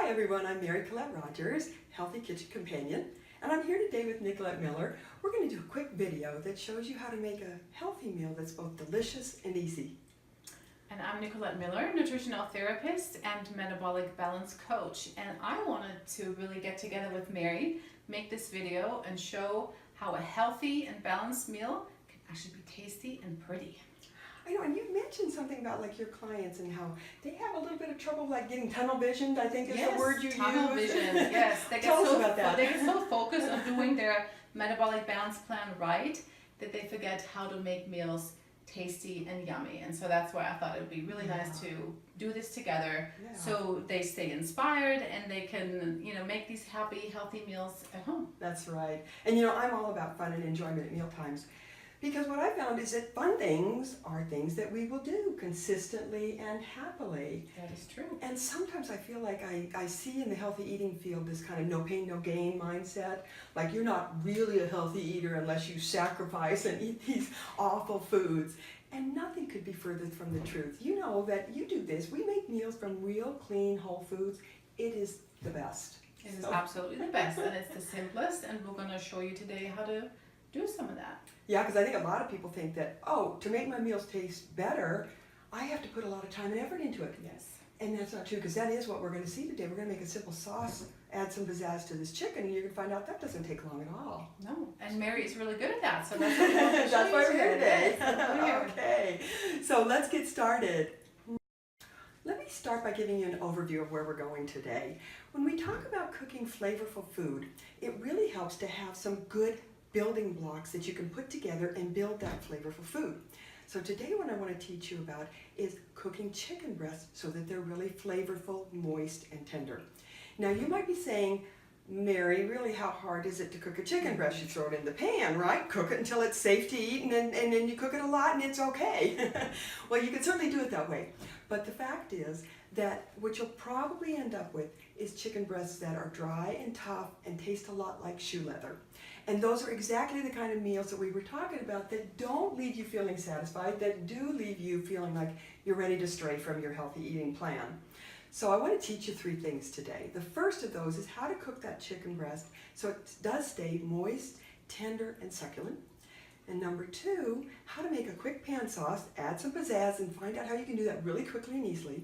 everyone, I'm Mary Colette Rogers, Healthy Kitchen Companion, and I'm here today with Nicolette Miller. We're going to do a quick video that shows you how to make a healthy meal that's both delicious and easy. And I'm Nicolette Miller, nutritional therapist and metabolic balance coach. And I wanted to really get together with Mary, make this video and show how a healthy and balanced meal can actually be tasty and pretty. I know, and you mentioned something about like your clients and how they have a little bit of trouble like getting tunnel visioned, I think is the word you use. Tunnel vision, yes. Tell us about that. They get so focused on doing their metabolic balance plan right that they forget how to make meals tasty and yummy. And so that's why I thought it would be really nice to do this together so they stay inspired and they can, make these happy, healthy meals at home. That's right. And I'm all about fun and enjoyment at meal times. Because what I found is that fun things are things that we will do consistently and happily. That is true. And sometimes I feel like I see in the healthy eating field this kind of no pain, no gain mindset. Like you're not really a healthy eater unless you sacrifice and eat these awful foods. And nothing could be further from the truth. You know that you do this. We make meals from real, clean, whole foods. It is the best. It is absolutely the best, and it's the simplest, and we're going to show you today how to do some of that. Yeah, because I think a lot of people think that, to make my meals taste better, I have to put a lot of time and effort into it. Yes. And that's not true, because that is what we're going to see today. We're going to make a simple sauce, add some pizzazz to this chicken, and you're going to find out that doesn't take long at all. No, and Mary is really good at that, so that's what we want to show that's why we're here today. Yes, Okay, so let's get started. Let me start by giving you an overview of where we're going today. When we talk about cooking flavorful food, it really helps to have some good building blocks that you can put together and build that flavorful food. So today what I want to teach you about is cooking chicken breasts so that they're really flavorful, moist, and tender. Now you might be saying, Mary, really how hard is it to cook a chicken breast? You throw it in the pan, right? Cook it until it's safe to eat, and then you cook it a lot and it's okay. Well, you can certainly do it that way. But the fact is that what you'll probably end up with is chicken breasts that are dry and tough and taste a lot like shoe leather. And those are exactly the kind of meals that we were talking about that don't leave you feeling satisfied, that do leave you feeling like you're ready to stray from your healthy eating plan. So I want to teach you 3 things today. The first of those is how to cook that chicken breast so it does stay moist, tender, and succulent. And number 2, how to make a quick pan sauce, add some pizzazz, and find out how you can do that really quickly and easily.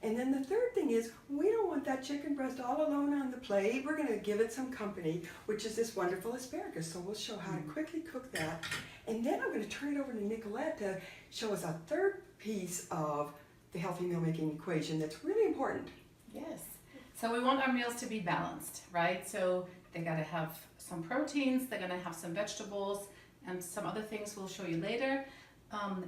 And then the third thing is, we don't want that chicken breast all alone on the plate. We're going to give it some company, which is this wonderful asparagus. So we'll show how to quickly cook that. And then I'm going to turn it over to Nicolette to show us a third piece of the healthy meal making equation that's really important. Yes. So we want our meals to be balanced, right? So they got to have some proteins, they're going to have some vegetables, and some other things we'll show you later.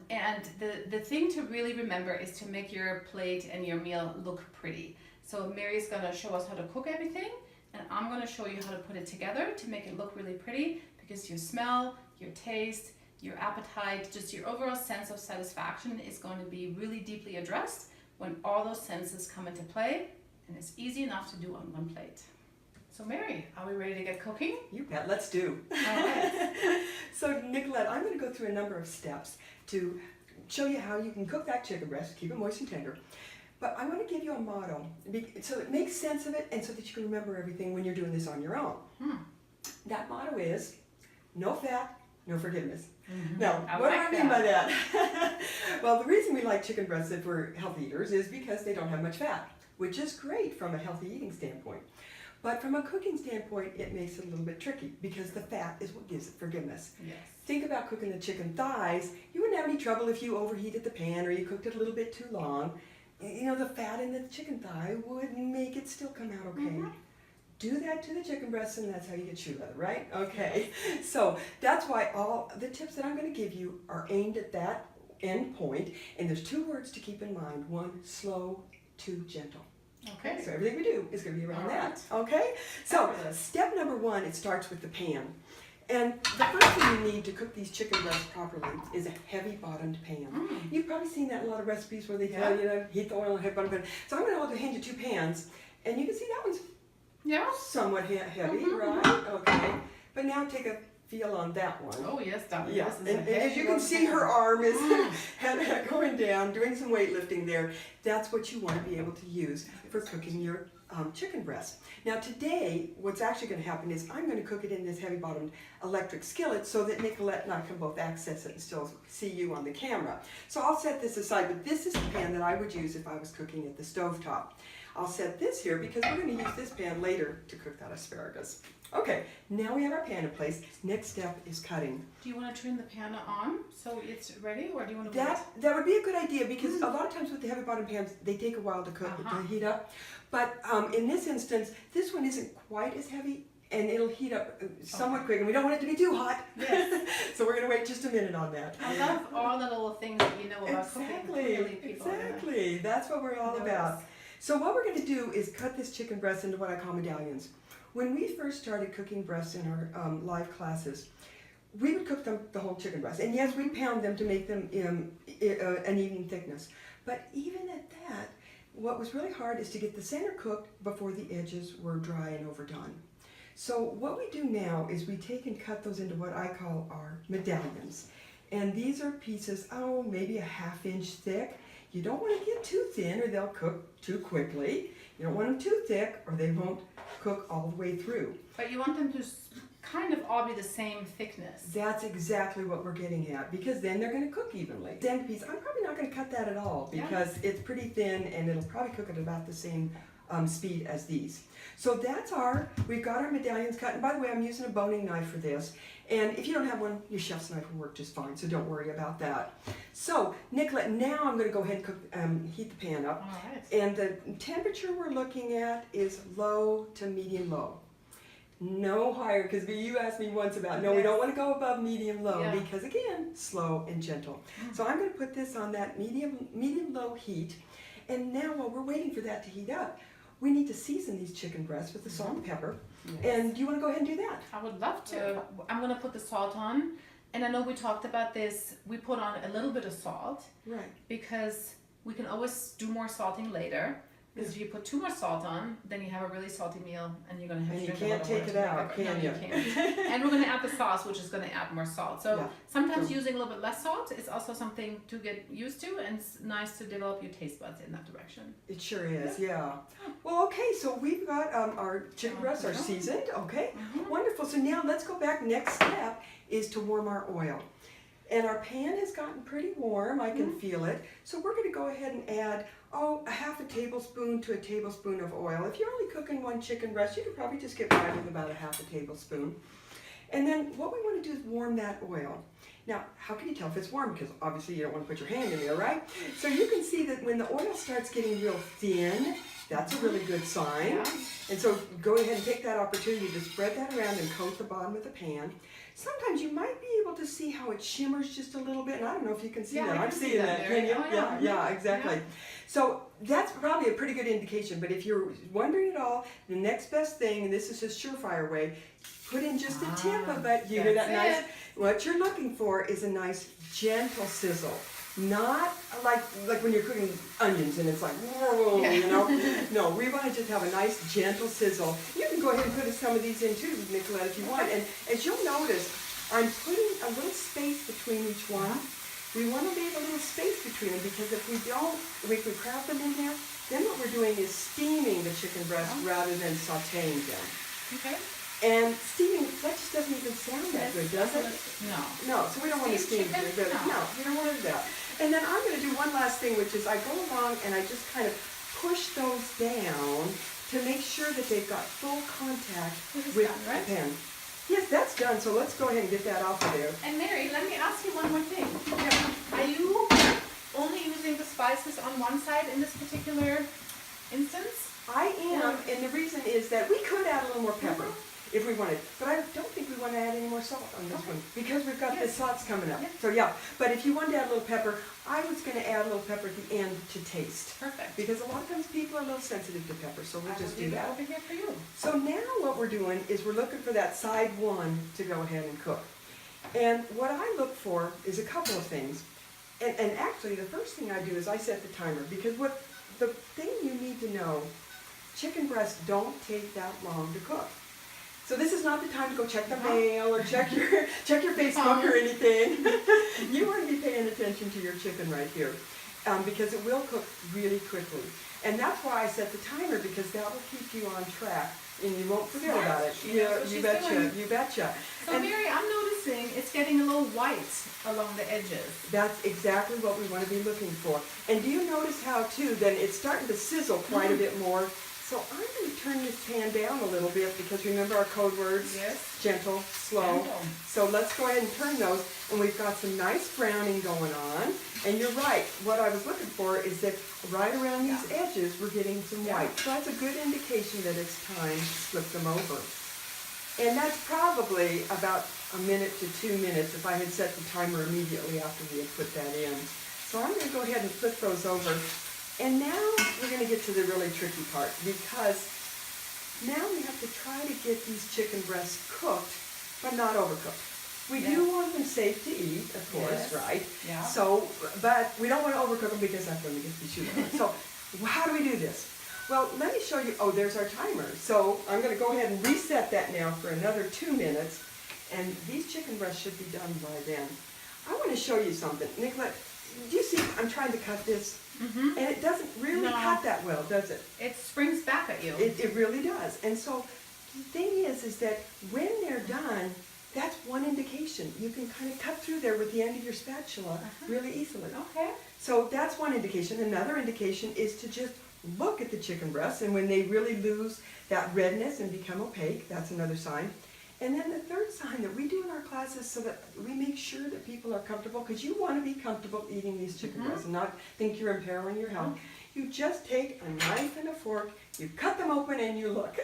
And the thing to really remember is to make your plate and your meal look pretty. So Mary's going to show us how to cook everything, and I'm going to show you how to put it together to make it look really pretty, because your smell, your taste, your appetite, just your overall sense of satisfaction is going to be really deeply addressed when all those senses come into play, and it's easy enough to do on one plate. So Mary, are we ready to get cooking? You bet, let's do. All right. So Nicolette, I'm going to go through a number of steps to show you how you can cook that chicken breast, keep it moist and tender. But I want to give you a motto so it makes sense of it and so that you can remember everything when you're doing this on your own. That motto is, no fat, no forgiveness. Now, what do I mean by that? Well, the reason we like chicken breasts if we're healthy eaters is because they don't have much fat, which is great from a healthy eating standpoint. But from a cooking standpoint, it makes it a little bit tricky because the fat is what gives it forgiveness. Yes. Think about cooking the chicken thighs. You wouldn't have any trouble if you overheated the pan or you cooked it a little bit too long. The fat in the chicken thigh would make it still come out okay. Do that to the chicken breast, and that's how you get shoe leather, right? Okay. So that's why all the tips that I'm going to give you are aimed at that end point. And there's 2 words to keep in mind. 1, slow, 2, gentle. Okay. So everything we do is going to be around All that. Okay? So step number 1, it starts with the pan. And the first thing you need to cook these chicken breasts properly is a heavy bottomed pan. You've probably seen that in a lot of recipes where they tell you to heat the oil and heavy bottomed pan. So I'm going to hand you 2 pans, and you can see that one's somewhat heavy, right? Okay. But now take a feel on that one. Oh yes, Dr. Yeah, and as you can see, her arm is going down, doing some weightlifting there. That's what you want to be able to use for cooking your chicken breast. Now today, what's actually going to happen is I'm going to cook it in this heavy-bottomed electric skillet so that Nicolette and I can both access it and still see you on the camera. So I'll set this aside, but this is the pan that I would use if I was cooking at the stovetop. I'll set this here because we're going to use this pan later to cook that asparagus. Okay, now we have our pan in place. Next step is cutting. Do you want to turn the pan on so it's ready, or do you want to wait? That would be a good idea because a lot of times with the heavy bottom pans, they take a while to cook, to heat up. But in this instance, this one isn't quite as heavy and it'll heat up somewhat quick, and we don't want it to be too hot. Yes. So we're going to wait just a minute on that. I love all the little things that you know about cooking. Clearly, people Exactly. That's what we're all about. So what we're going to do is cut this chicken breast into what I call medallions. When we first started cooking breasts in our live classes, we would cook them the whole chicken breast. And yes, we'd pound them to make them an even thickness. But even at that, what was really hard is to get the center cooked before the edges were dry and overdone. So what we do now is we take and cut those into what I call our medallions. And these are pieces, maybe a ½ inch thick. You don't want to get too thin or they'll cook too quickly. You don't want them too thick or they won't cook all the way through. But you want them to kind of all be the same thickness. That's exactly what we're getting at, because then they're going to cook evenly. The end piece, I'm probably not going to cut that at all because it's pretty thin and it'll probably cook at about the same speed as these. So we've got our medallions cut, and by the way, I'm using a boning knife for this. And if you don't have one, your chef's knife will work just fine, so don't worry about that. So, Nicolette, now I'm going to go ahead and heat the pan up. All right. And the temperature we're looking at is low to medium low. No higher, because you asked me once about, we don't want to go above medium low because again, slow and gentle. So I'm going to put this on that medium low heat. And now while we're waiting for that to heat up, we need to season these chicken breasts with the salt and pepper. Yes. And do you want to go ahead and do that? I would love to. I'm going to put the salt on. And I know we talked about this. We put on a little bit of salt. Right. Because we can always do more salting later. Because if you put too much salt on, then you have a really salty meal and you're going to have to drink a lot of water. And you can't take it out, can you? Can't. And we're going to add the sauce, which is going to add more salt. So sometimes using a little bit less salt is also something to get used to, and it's nice to develop your taste buds in that direction. It sure is, yeah. Well, okay, so we've got our chicken breasts are seasoned, okay? Wonderful. So now let's go back. Next step is to warm our oil. And our pan has gotten pretty warm. I can feel it. So we're going to go ahead and add a ½ tablespoon to a tablespoon of oil. If you're only cooking one chicken breast, you could probably just get by with about a ½ tablespoon. And then what we want to do is warm that oil. Now, how can you tell if it's warm? Because obviously you don't want to put your hand in there, right? So you can see that when the oil starts getting real thin, that's a really good sign. Yeah. And so go ahead and take that opportunity to spread that around and coat the bottom of the pan. Sometimes you might be able to see how it shimmers just a little bit, and I don't know if you can see that. I'm seeing that. Can you? Yeah, exactly. Yeah. So that's probably a pretty good indication, but if you're wondering at all, the next best thing, and this is a surefire way, put in just a tip of it. You hear that nice? What you're looking for is a nice gentle sizzle. Not like when you're cooking onions and it's like, whoa, you know? No, we want to just have a nice gentle sizzle. You can go ahead and put some of these in too, Nicolette, if you want. And as you'll notice, I'm putting a little space between each one. We want to leave a little space between them because if we crowd them in there, then what we're doing is steaming the chicken breast rather than sauteing them. Okay. And steaming, that just doesn't even sound that good, does it? No. No, so we don't want to steam it. No, we don't want to do that. And then I'm going to do one last thing, which is I go along and I just kind of push those down to make sure that they've got full contact with the pan. Yes, that's done, so let's go ahead and get that off of there. And Mary, let me ask you one more thing. Are you only using the spices on one side in this particular instance? I am, and the reason is that we could add a little more pepper. If we wanted, but I don't think we want to add any more salt on this one because we've got the sauce coming up. So but if you wanted to add a little pepper, I was going to add a little pepper at the end to taste. Perfect. Because a lot of times people are a little sensitive to pepper, so we'll just do that. Over here for you. So now what we're doing is we're looking for that side one to go ahead and cook. And what I look for is a couple of things. And actually the first thing I do is I set the timer because what the thing you need to know, chicken breasts don't take that long to cook. So this is not the time to go check the mail or check your Facebook or anything. You want to be paying attention to your chicken right here because it will cook really quickly. And that's why I set the timer, because that will keep you on track and you won't forget Smart. about it. She knows what You she's betcha, doing. you betcha. So And Mary, I'm noticing it's getting a little white along the edges. that's exactly what we want to be looking for. And do you notice how too, then it's starting to sizzle quite a bit more. So I'm going to turn this pan down a little bit, because remember our code words? Yes. Gentle, slow. Gentle. So let's go ahead and turn those, and we've got some nice browning going on. And you're right, what I was looking for is that right around these edges we're getting some white. So that's a good indication that it's time to flip them over. And that's probably about a minute to 2 minutes if I had set the timer immediately after we had put that in. So I'm going to go ahead and flip those over. And now we're going to get to the really tricky part, because now we have to try to get these chicken breasts cooked, but not overcooked. We do want them safe to eat, of course, Yes. right? Yeah. So, but we don't want to overcook them, because that's when we get to shoot them. So how do we do this? Well, let me show you. Oh, there's our timer. So I'm going to go ahead and reset that now for another 2 minutes. And these chicken breasts should be done by then. I want to show you something. Nicolette, do you see I'm trying to cut this? Mm-hmm. And it doesn't really cut that well, does it? It springs back at you. It really does. And so the thing is that when they're done, that's one indication. You can kind of cut through there with the end of your spatula really easily. Okay. So that's one indication. Another indication is to just look at the chicken breasts, and when they really lose that redness and become opaque, that's another sign. And then the third sign that we do in our classes, so that we make sure that people are comfortable, because you want to be comfortable eating these chicken breasts and not think you're imperiling your health. You just take a knife and a fork, you cut them open, and you look.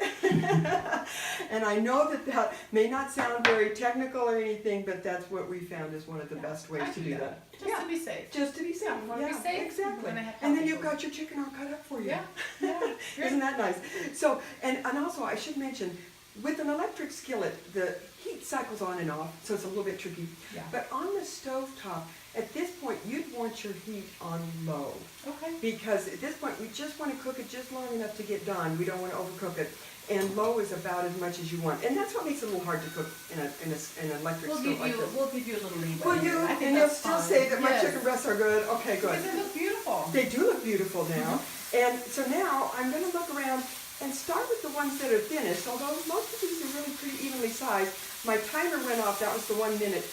And I know that that may not sound very technical or anything, but that's what we found is one of the best ways to do that. Just to be safe. Just to be safe. Yeah, want to be safe, exactly. wanna have And then healthy you've food. got your chicken all cut up for you. Yeah. Yeah. Isn't that nice? So, and also I should mention, with an electric skillet, the heat cycles on and off, so it's a little bit tricky. Yeah. But on the stove top, at this point, you'd want your heat on low. Okay. Because at this point, we just want to cook it just long enough to get done. We don't want to overcook it. And low is about as much as you want. And that's what makes it a little hard to cook in an electric stove like this. We'll give you a little leeway. Will you? I think And you'll that's still fine. say that my Yes. chicken breasts are good? Okay, good. Because they look beautiful. They do look beautiful now. And so now I'm going to look around and start with the ones that are thinnest, although most of these are really pretty evenly sized. My timer went off. That was the 1 minute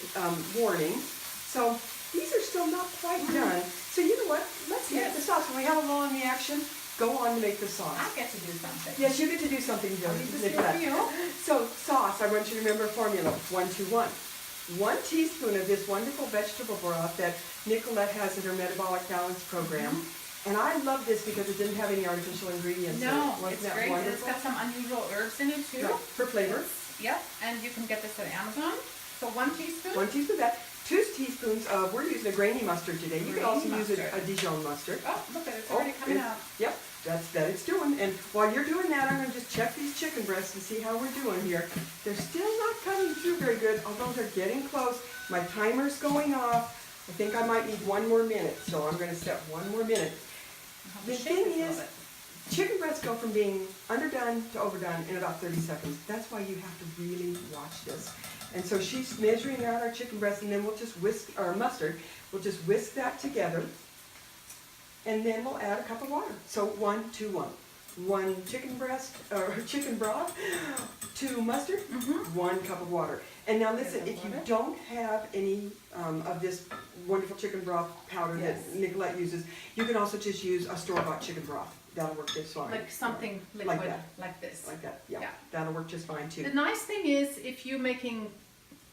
warning. So these are still not quite done. So you know what? Let's make the sauce. When we have a lull in the action, go on to make the sauce. I get to do something. Yes, you get to do something, I'll leave this Nicolette. here for you. So sauce, I want you to remember a formula, 1-2-1. 1 teaspoon of this wonderful vegetable broth that Nicolette has in her metabolic balance program. And I love this because it didn't have any artificial ingredients in it. No, Wasn't it's that great. And it's wonderful? got some unusual herbs in it too. Right, for flavor. Yep, and you can get this at Amazon. So 1 teaspoon. 1 teaspoon of that. 2 teaspoons of, we're using a grainy mustard today. You can also Grainy use a Dijon mustard. Oh, look at it. It's already coming out. Yep, that's that it's doing. And while you're doing that, I'm going to just check these chicken breasts and see how we're doing here. They're still not coming through very good, although they're getting close. My timer's going off. I think I might need 1 more minute, so I'm going to set 1 more minute. I'll The just shake thing this a is, little bit. chicken breasts go from being underdone to overdone in about 30 seconds. That's why you have to really watch this. And so she's measuring out our chicken breast, and then we'll just whisk, or mustard, we'll just whisk that together. And then we'll add a cup of water. So 1, 2, 1. 1 chicken breast, or chicken broth, 2 mustard, 1 cup of water. And now listen, Is it if you water? don't have any of this wonderful chicken broth powder Yes. that Nicolette uses, you can also just use a store-bought chicken broth. That'll work just fine. Like something liquid Like that. like this. Like that, yeah. Yeah. That'll work just fine too. The nice thing is if you're making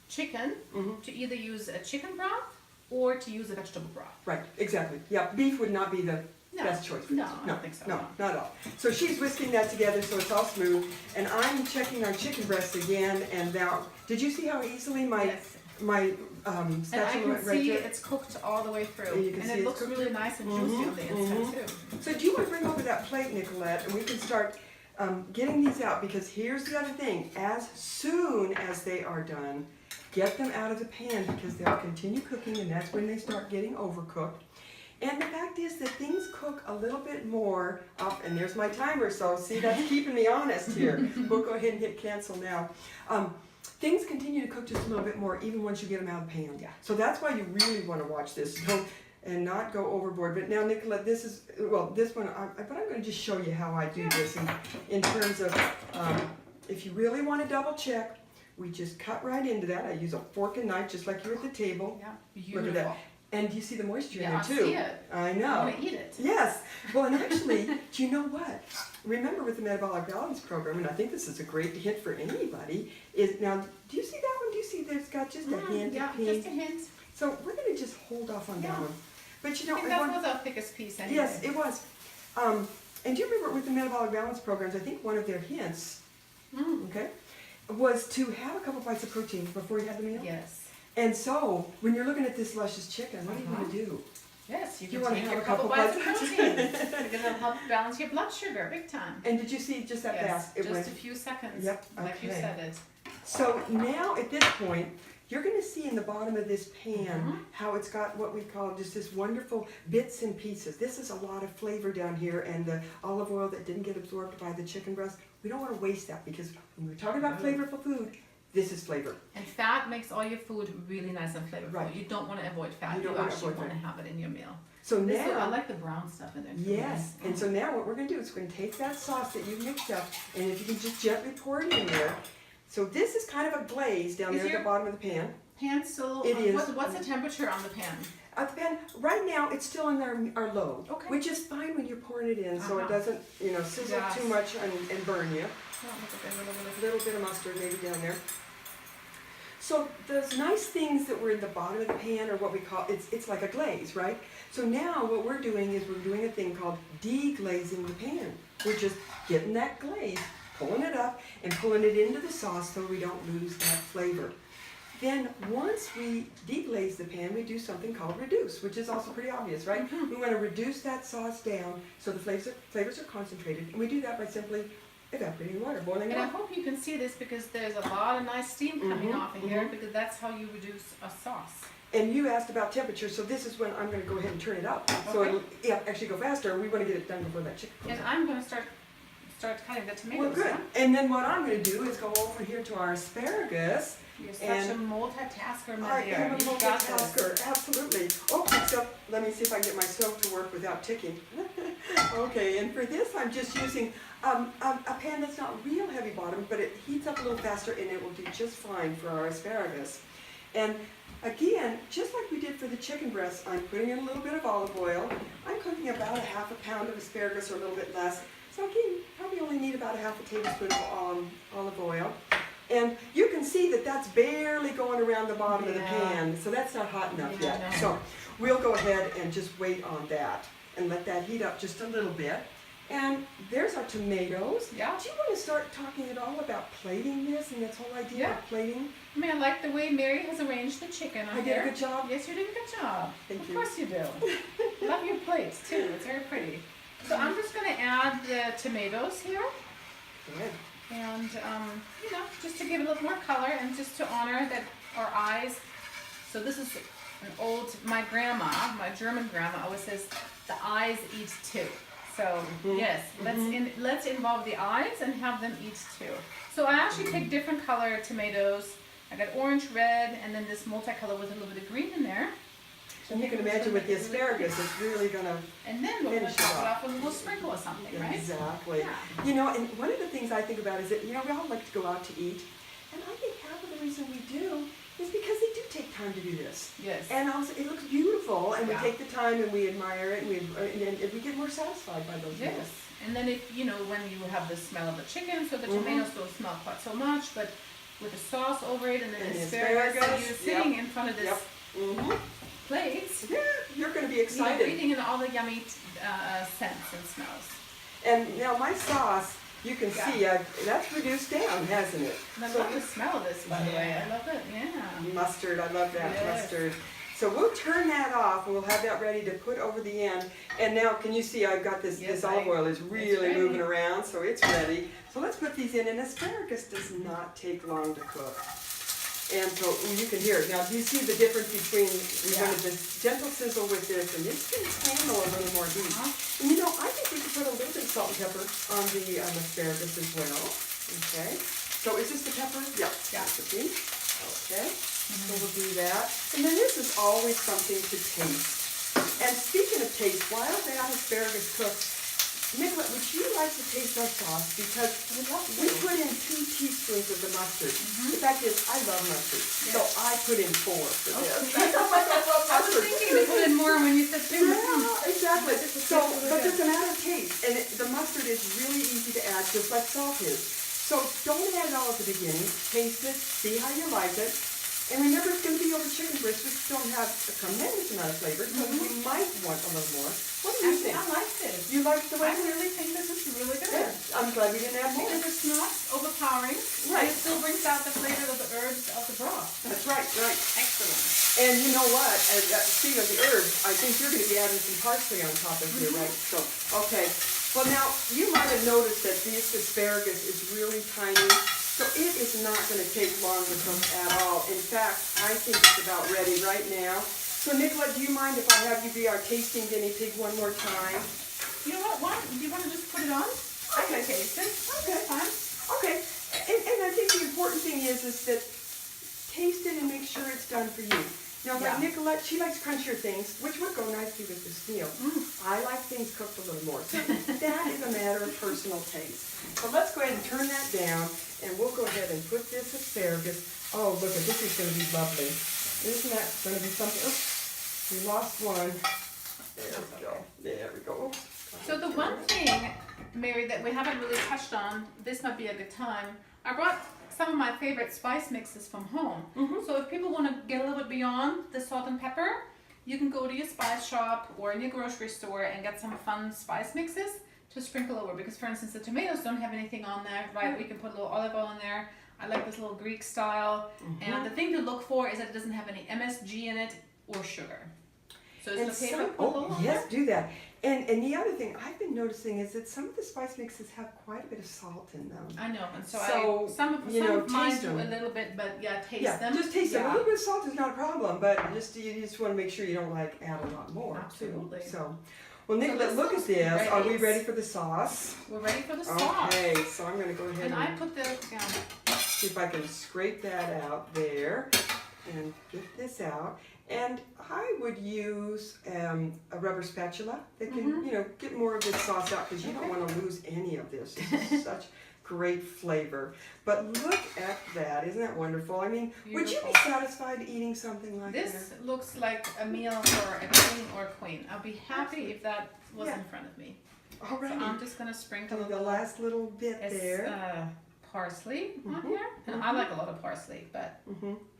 chicken, Mhm. to either use a chicken broth or to use a vegetable broth. Right, exactly. Yeah, beef would not be the No. best choice for No, this. I don't think so, No, no. not at all. So she's whisking that together so it's all smooth, and I'm checking our chicken breasts again, and now, did you see how easily my Yes. my And I spatula can went right see through? it's cooked all the way through. And you can And see it it's looks cooked really through. nice and juicy on the inside too. So do you want to bring over that plate, Nicolette, and we can start getting these out, because here's the other thing. As soon as they are done, get them out of the pan, because they'll continue cooking, and that's when they start getting overcooked. And the fact is that things cook a little bit more up, and there's my timer, so see, that's keeping me honest here. We'll go ahead and hit cancel now. Things continue to cook just a little bit more even once you get them out of the pan. Yeah. So that's why you really want to watch this. So and not go overboard. But now, Nicola, this is, well, this one, but I'm going to just show you how I do this in terms of, if you really want to double check, we just cut right into that. I use a fork and knife just like you're at the table. Yeah, Look at beautiful. that. And you see the moisture in Yeah, there I too. see it. I know. I want to eat it. Yes. Well, and actually, do you know what? Remember with the Metabolic Balance Program, and I think this is a great hint for anybody, is now, do you see that one? Do you see there's got just a hint Yeah, of pink? just a hint. So we're going to just hold off on that Yeah. one. But you I know, think that was our thickest piece anyway. yes, it was. And do you remember with the Metabolic Balance Programs, I think one of their hints, okay, was to have a couple bites of protein before you had the meal? Yes. And so, when you're looking at this luscious chicken, what do you want to do? Yes, you You can wanna take have your a couple couple bites of bites. protein. Because it'll help balance your blood sugar big time. And did you see just that Yes, fast? It just went. a few seconds. Yep, Like you okay. said it. So now at this point, you're going to see in the bottom of this pan how it's got what we call just this wonderful bits and pieces. This is a lot of flavor down here, and the olive oil that didn't get absorbed by the chicken breast. We don't want to waste that because when we're talking about flavorful food, this is flavor. And fat makes all your food really nice and flavorful. Right. You don't want to avoid fat. You You, don't wanna actually avoid want to fat. have it in your meal. So I now, like the brown stuff in there. It's yes, really and so now what we're going to do is we're going to take that sauce that you've mixed up, and if you can just gently pour it in there. So this is kind of a glaze down Is there at your- the bottom of the pan. Pan still. It is. What's the temperature on the pan? The pan, right now, it's still in our low, Okay. which is fine when you're pouring it in, so it doesn't, sizzle Yes. too much and burn you. Oh, look at that little bit A of- little bit of mustard maybe down there. So those nice things that were in the bottom of the pan are what we call, it's like a glaze, right? So now what we're doing is we're doing a thing called deglazing the pan. We're just getting that glaze, pulling it up, and pulling it into the sauce so we don't lose that flavor. Then once we deglaze the pan, we do something called reduce, which is also pretty obvious, right? We want to reduce that sauce down so the flavors are concentrated, and we do that by simply evaporating water, boiling it And I up. hope you can see this because there's a lot of nice steam coming off of here because that's how you reduce a sauce. And you asked about temperature, so this is when I'm going to go ahead and turn it up. So Okay. it'll actually go faster. We want to get it done before that chicken goes And up. I'm going to start cutting the tomatoes. Well, good. huh? And then what I'm going to do is go over here to our asparagus. You're such And a multitasker, my I dear. am a You've got this. multitasker, absolutely. Oh, except let me see if I can get my stove to work without ticking. Okay, and for this I'm just using a pan that's not real heavy bottom, but it heats up a little faster and it will do just fine for our asparagus. And again, just like we did for the chicken breast, I'm putting in a little bit of olive oil. I'm cooking about a half a pound of asparagus or a little bit less. So again, probably only need about a half a tablespoon of olive oil. And you can see that that's barely going around the bottom of the Yeah. pan, so that's not hot enough Yeah, yet. no. So we'll go ahead and just wait on that and let that heat up just a little bit. And there's our tomatoes. Yeah. Do you want to start talking at all about plating this and this whole idea Yeah. of plating? I mean, I like the way Mary has arranged the chicken on I did here. a good job? Yes, you did a good job. Thank of you. course you do. Love your plates too. It's very pretty. So I'm just going to add the tomatoes here. Good. And, just to give it a little more color and just to honor that our eyes. So this is my grandma, my German grandma always says, the eyes eat too. So yes, let's involve the eyes and have them eat too. So I actually take different color tomatoes. I got orange, red, and then this multicolor with a little bit of green in there. And you can imagine with the asparagus, it's really going to And then we're going to Finish it top it off. off with a little sprinkle of something, right? Exactly. Yeah. And one of the things I think about is that, we all like to go out to eat. And I think half of the reason we do is because they do take time to do this. Yes. And also, it looks beautiful, and we Yeah. take the time and we admire it, and we get more satisfied by those Yes. meals. And then if, when you have the smell of the chicken, so the tomatoes don't smell quite so much, but with the sauce over it and then And the the asparagus, asparagus, you're sitting in front of this Yep. Mm-hmm. plate, Yeah, you're going to be you're excited. breathing in all the yummy scents and smells. And now my sauce, you can Yeah. see, that's reduced down, hasn't it? And I So love the smell of this, by the way. I love it, yeah. Mustard, I love that Yes. mustard. So we'll turn that off, and we'll have that ready to put over the end. And now, can you see I've got this, Yes, this olive oil is really ready. moving around, so it's ready. So let's put these in, and asparagus does not take long to cook. And so you can hear it. Now, do you see the difference between, we Yeah. wanted this gentle sizzle with this, and this can handle a little more heat. Uh-huh. And I think we could put a little bit of salt and pepper on the asparagus as well. Okay. So is this the pepper? Yeah. Yeah. That's the pink. Okay. So we'll do that. And then this is always something to taste. taste. While that asparagus cooks, Nicolette, would you like to taste our sauce? Because we put in 2 teaspoons of the mustard. The fact is, I love mustard, so I put in 4 for this. That's how much I love I was mustard. thinking to put in more when you said 2. Yeah, exactly. So, but good. it's a matter of taste, and the mustard is really easy to add, just like salt is. So don't add it all at the beginning. Taste it, see how you like it. And remember, it's going to be over chicken breasts, which don't have a tremendous amount of flavor, so you might want a little more. What do you Actually, think? I like this. You like the way I really think this is really good. Yeah, I'm glad we didn't add more. Because it's not overpowering. Right. And it still brings out the flavor of the herbs of the broth. That's right, right. Excellent. And you know what? Speaking of the herbs, I think you're going to be adding some parsley on top of here, right? So, okay. Well, now, you might have noticed that this asparagus is really tiny, so it is not going to take long to cook at all. In fact, I think it's about ready right now. So, Nicolette, do you mind if I have you be our tasting guinea pig one more time? You know what? Do you want to just put it on? I can taste it. Okay. Fine. Okay. And I think the important thing is that taste it and make sure it's done for you. Now, like Nicolette, she likes crunchier things, which would go nicely with this meal. I like things cooked a little more. So that is a matter of personal taste. So let's go ahead and turn that down, and we'll go ahead and put this asparagus. Oh, look, this is going to be lovely. Isn't that going to be something? Oh, we lost one. There we go. There we go. So the one thing, Mary, that we haven't really touched on, this might be a good time. I brought some of my favorite spice mixes from home. So if people want to get a little bit beyond the salt and pepper, you can go to your spice shop or in your grocery store and get some fun spice mixes to sprinkle over. Because for instance, the tomatoes don't have anything on there, right? We can put a little olive oil in there. I like this little Greek style. And the thing to look for is that it doesn't have any MSG in it or sugar. So it's okay to put a little on yes, there? do that. And the other thing I've been noticing is that some of the spice mixes have quite a bit of salt in them. I know, and so some of mine taste do them. a little bit, but taste Yeah, them. just taste them. A little bit of salt is not a problem, but you just want to make sure you don't add a lot more. Absolutely. Too. So, well, Nicolette, look at this. Great. Are we ready for the sauce? We're ready for the sauce. Okay, so I'm going to go ahead And I put the see if I can scrape that out there and get this out. And I would use a rubber spatula that can, get more of this sauce out because you don't want to lose any of this. This is such great flavor. But look at that. Isn't that wonderful? I mean, would you be satisfied eating something like that? This looks like a meal for a king or a queen. I'll be happy if that was in front of me. All right. So I'm just going to sprinkle the last little bit there. Parsley on here. And I like a lot of parsley, but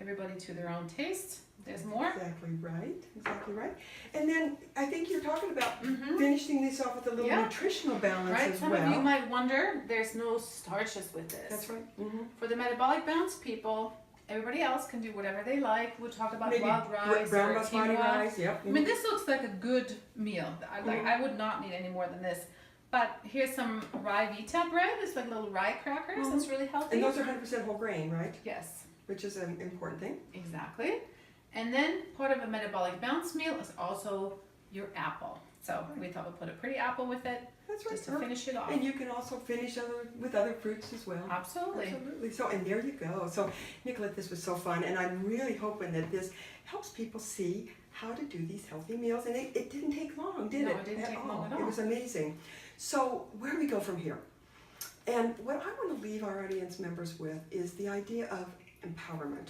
everybody to their own taste. There's more. Exactly right. Exactly right. And then I think you're talking about finishing this off with a little nutritional balance as well. Some of you might wonder, there's no starches with this. That's right. For the metabolic balance people, everybody else can do whatever they like. We'll talk about Maybe wild rice brown or basmati quinoa. rice. Yep. I mean, this looks like a good meal. I would not need any more than this. But here's some rye vita bread. It's like little rye crackers. It's really healthy. And those are 100% whole grain, right? Yes. Which is an important thing. Exactly. And then part of a metabolic balance meal is also your apple. So we thought we'd put a pretty apple with it. That's right. Just to finish it off. And you can also finish with other fruits as well. Absolutely. Absolutely. So, and there you go. So, Nicolette, this was so fun. And I'm really hoping that this helps people see how to do these healthy meals. And it didn't take long, did it? No, it didn't take long at all. It was amazing. So, where do we go from here? And what I want to leave our audience members with is the idea of empowerment.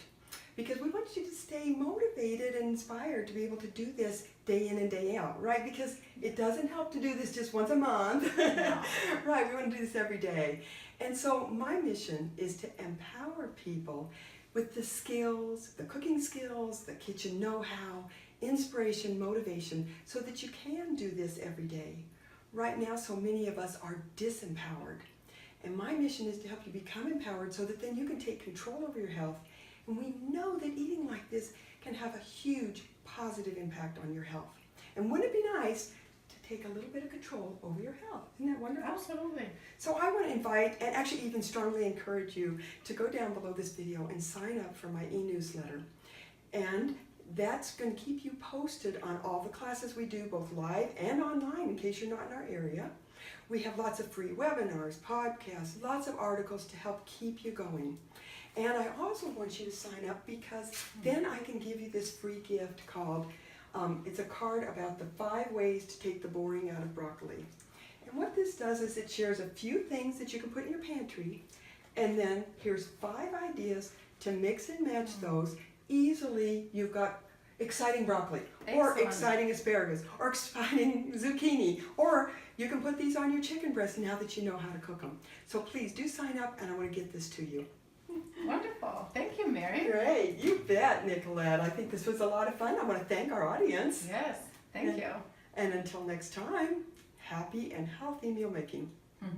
Because we want you to stay motivated and inspired to be able to do this day in and day out, right? Because it doesn't help to do this just once a month, right? We want to do this every day. And so my mission is to empower people with the skills, the cooking skills, the kitchen know-how, inspiration, motivation, so that you can do this every day. Right now, so many of us are disempowered. And my mission is to help you become empowered so that then you can take control over your health. And we know that eating like this can have a huge positive impact on your health. And wouldn't it be nice to take a little bit of control over your health? Isn't that wonderful? Absolutely. So I want to invite, and actually even strongly encourage you to go down below this video and sign up for my e-newsletter. And that's going to keep you posted on all the classes we do, both live and online, in case you're not in our area. We have lots of free webinars, podcasts, lots of articles to help keep you going. And I also want you to sign up because then I can give you this free gift called It's a card about the 5 ways to take the boring out of broccoli. And what this does is it shares a few things that you can put in your pantry, and then here's 5 ideas to mix and match those easily. You've got exciting broccoli, or Excellent. exciting asparagus, or exciting zucchini, or you can put these on your chicken breast now that you know how to cook them. So please do sign up, and I want to get this to you. Wonderful. Thank you, Mary. Great, you bet, Nicolette. I think this was a lot of fun. I want to thank our audience. Yes, thank you. And until next time, happy and healthy meal making. Mhm.